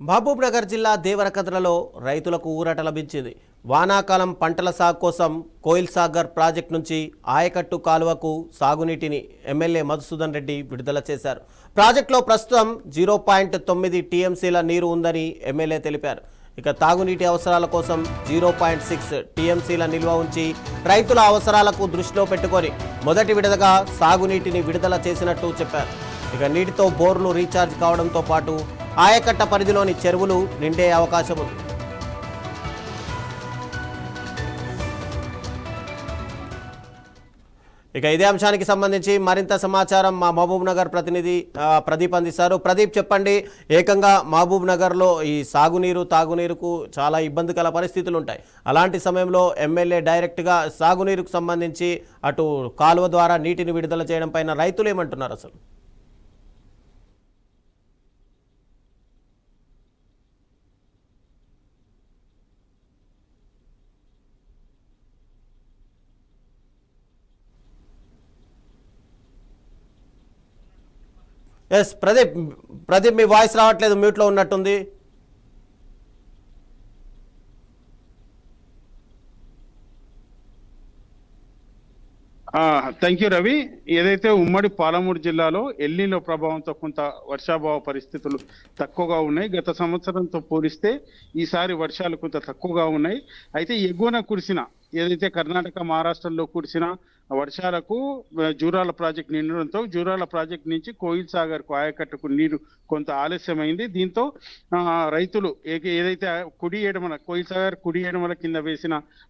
మహబూబ్నగర్ జిల్లా దేవరకద్రలో రైతులకు ఊరట లభించింది. వానాకాలం పంటల సాగు కోసం కోయిల్ సాగర్ ప్రాజెక్టు నుంచి ఆయకట్టు కాలువకు సాగునీటిని ఎమ్మెల్యే మధుసూదన్ రెడ్డి విడుదల చేశారు. ప్రాజెక్టులో ప్రస్తుతం 0.9 టీఎంసీల నీరు ఉందని ఎమ్మెల్యే తెలిపారు. ఇక తాగునీటి అవసరాల కోసం 0.6 టీఎంసీల నిల్వ ఉంచి రైతుల అవసరాలకు దృష్టిలో పెట్టుకొని మొదటి విడతగా సాగునీటిని విడుదల చేసినట్టు చెప్పారు. ఇక నీటితో బోర్లు రీఛార్జ్ కావడంతో పాటు ఆయకట్ట పరిధిలోని చెరువులు నిండే అవకాశం ఉంది. ఇక ఇదే అంశానికి సంబంధించి మరింత సమాచారం మా మహబూబ్నగర్ ప్రతినిధి ప్రదీప్ అందిస్తారు. ప్రదీప్, చెప్పండి. ఏకంగా మహబూబ్నగర్లో ఈ సాగునీరు తాగునీరుకు చాలా ఇబ్బందికర పరిస్థితులు ఉంటాయి. అలాంటి సమయంలో ఎమ్మెల్యే డైరెక్ట్గా సాగునీరుకు సంబంధించి అటు కాలువ ద్వారా నీటిని విడుదల చేయడం పైన రైతులు ఏమంటున్నారు అసలు? ఎస్ ప్రదీప్, మీ వాయిస్ రావట్లేదు, మ్యూట్లో ఉన్నట్టుంది. Thank you Ravi. ఏదైతే ఉమ్మడి పాలమూరు జిల్లాలో ఎల్నినో ప్రభావంతో కొంత వర్షాభావ పరిస్థితులు తక్కువగా ఉన్నాయి. గత సంవత్సరంతో పోలిస్తే ఈసారి వర్షాలు కొంత తక్కువగా ఉన్నాయి. అయితే ఎగువన కురిసిన ఏదైతే కర్ణాటక మహారాష్ట్రలో కురిసిన వర్షాలకు జూరాల ప్రాజెక్ట్ నిండడంతో జూరాల ప్రాజెక్ట్ నుంచి కోయిల్ సాగర్కు ఆయకట్టుకు నీరు కొంత ఆలస్యమైంది. దీంతో రైతులు ఏదైతే కుడి ఎడమల కోయిల్ సాగర్ కుడి ఎడమల కింద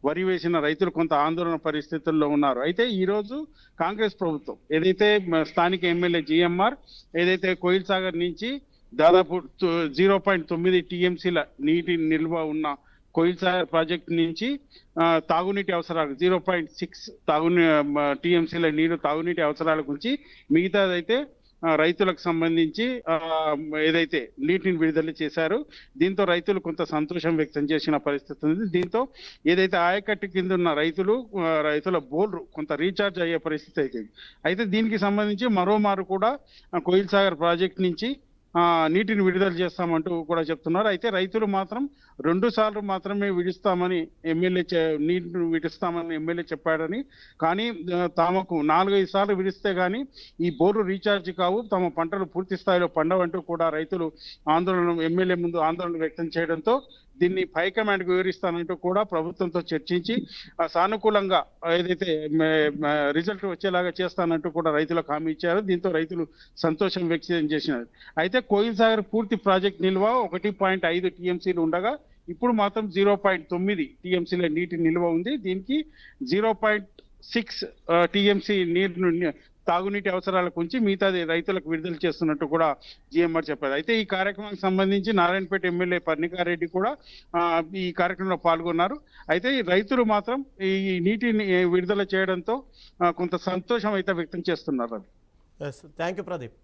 వరి వేసిన రైతులు కొంత ఆందోళన పరిస్థితుల్లో ఉన్నారు. అయితే ఈ రోజు కాంగ్రెస్ ప్రభుత్వం ఏదైతే స్థానిక ఎమ్మెల్యే జిఎంఆర్ ఏదైతే కోయిల్ సాగర్ నుంచి దాదాపు 0.9 టీఎంసీల నీటి నిల్వ ఉన్న కోయిల్ సాగర్ ప్రాజెక్ట్ నుంచి తాగునీటి అవసరాలు 0.6 టీఎంసీల నీరు తాగునీటి అవసరాల గురించి మిగతాదైతే రైతులకు సంబంధించి ఏదైతే నీటిని విడుదల చేశారో దీంతో రైతులు కొంత సంతోషం వ్యక్తం చేసిన పరిస్థితి ఉంది. దీంతో ఏదైతే ఆయకట్టు కింద ఉన్న రైతుల బోర్లు కొంత రీఛార్జ్ అయ్యే పరిస్థితి అయితే దీనికి సంబంధించి మరోమారు కూడా కోయిల్ సాగర్ ప్రాజెక్ట్ నుంచి నీటిని విడుదల చేస్తామంటూ కూడా చెప్తున్నారు. అయితే రైతులు మాత్రం 2 సార్లు మాత్రమే విడుస్తామని నీటిని విడుస్తామని ఎమ్మెల్యే చెప్పాడని, కానీ తమకు 4-5 సార్లు విడిస్తే గానీ ఈ బోర్లు రీఛార్జ్ కావు, తమ పంటలు పూర్తి స్థాయిలో పండవంటూ కూడా రైతులు ఎమ్మెల్యే ముందు ఆందోళన వ్యక్తం చేయడంతో దీన్ని హైకమాండ్ కు వివరిస్తానంటూ కూడా ప్రభుత్వంతో చర్చించి సానుకూలంగా ఏదైతే రిజల్ట్ వచ్చేలాగా చేస్తానంటూ కూడా రైతులకు హామీ ఇచ్చారు. దీంతో రైతులు సంతోషం వ్యక్తం చేసినారు. అయితే కోయిల్ సాగర్ పూర్తి ప్రాజెక్ట్ నిల్వ 1.5 టీఎంసీలు ఉండగా ఇప్పుడు మాత్రం 0.9 టీఎంసీల నీటి నిల్వ ఉంది. దీనికి 0.6 టీఎంసీ నీరు తాగునీటి అవసరాలకు ఉంచి మిగతాది రైతులకు విడుదల చేస్తున్నట్టు కూడా జిఎంఆర్ చెప్పారు. అయితే ఈ కార్యక్రమానికి సంబంధించి నారాయణపేట ఎమ్మెల్యే పర్ణికారెడ్డి కూడా ఈ కార్యక్రమంలో పాల్గొన్నారు. అయితే రైతులు మాత్రం ఈ నీటిని విడుదల చేయడంతో కొంత సంతోషం అయితే వ్యక్తం చేస్తున్నారు. Thank you Pradeep.